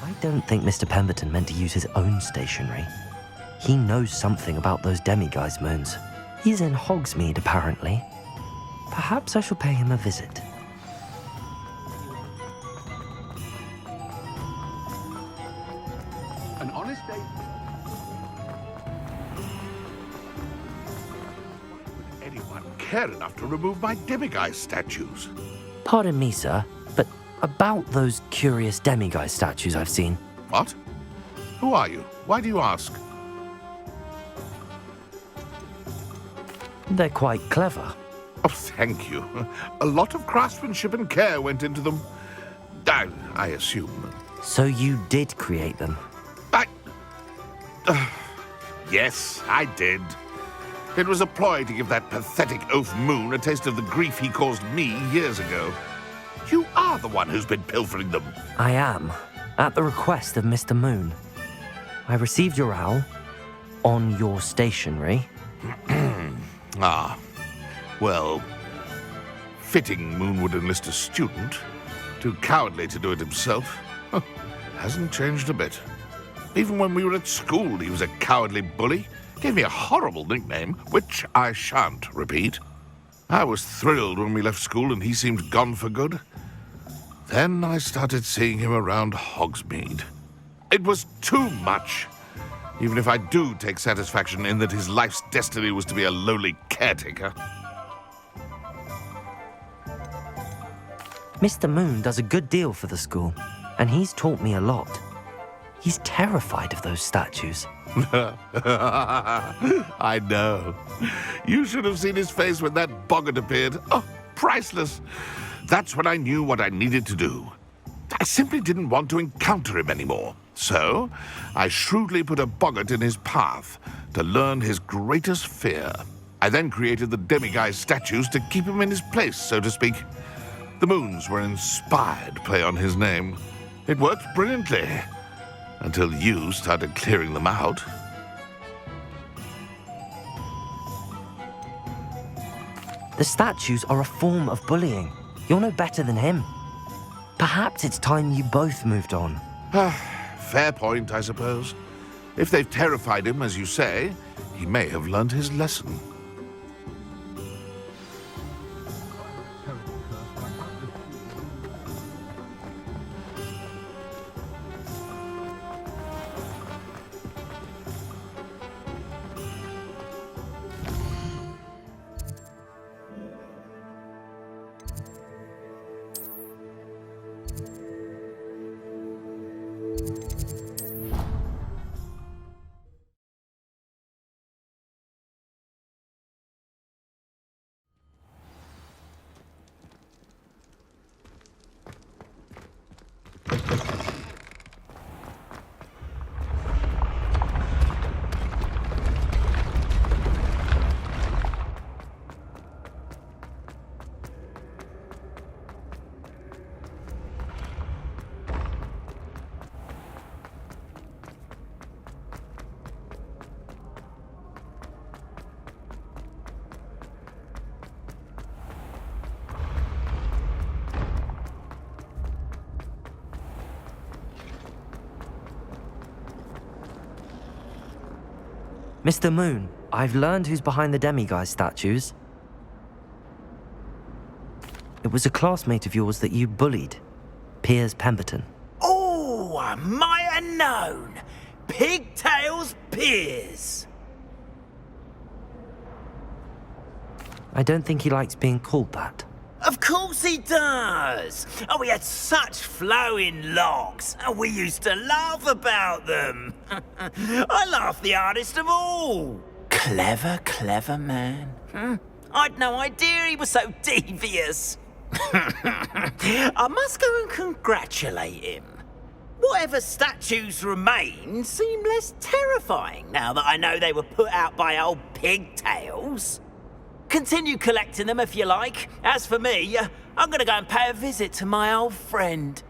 I don't think Mr. Pemberton meant to use his own stationery. He knows something about those demiguise moons. He's in Hogsmeade, apparently. Perhaps I shall pay him a visit. An honest day. Would anyone care enough to remove my demiguise statues? Pardon me, sir, but about those curious demiguise statues I've seen. What? Who are you? Why do you ask? They're quite clever. Oh, thank you. A lot of craftsmanship and care went into them. I assume. So you did create them? Yes, I did. It was a ploy to give that pathetic oaf Moon a taste of the grief he caused me years ago. You are the one who's been pilfering them. I am, at the request of Mr. Moon. I received your owl on your stationery. Ah, well, fitting Moon would enlist a student. Too cowardly to do it himself. Hasn't changed a bit. Even when we were at school, he was a cowardly bully. Gave me a horrible nickname, which I shan't repeat. I was thrilled when we left school and he seemed gone for good. Then I started seeing him around Hogsmeade. It was too much. Even if I do take satisfaction in that his life's destiny was to be a lowly caretaker. Mr. Moon does a good deal for the school, and he's taught me a lot. He's terrified of those statues. I know. You should have seen his face when that boggart appeared. Oh, priceless. That's when I knew what I needed to do. I simply didn't want to encounter him anymore. So, I shrewdly put a boggart in his path to learn his greatest fear. I then created the demiguise statues to keep him in his place, so to speak. The moons were an inspired play on his name. It worked brilliantly. Until you started clearing them out. The statues are a form of bullying. You're no better than him. Perhaps it's time you both moved on. Fair point, I suppose. If they've terrified him, as you say, he may have learned his lesson. Mr. Moon, I've learned who's behind the demiguise statues. It was a classmate of yours that you bullied, Piers Pemberton. Oh, I might have known. Pigtails Piers. I don't think he likes being called that. Of course he does. Oh, we had such flowing locks, and we used to laugh about them. I laughed the hardest of all. Clever, clever man. I'd no idea he was so devious. I must go and congratulate him. Whatever statues remain seem less terrifying now that I know they were put out by old pigtails. Continue collecting them if you like. As for me, I'm going to go and pay a visit to my old friend.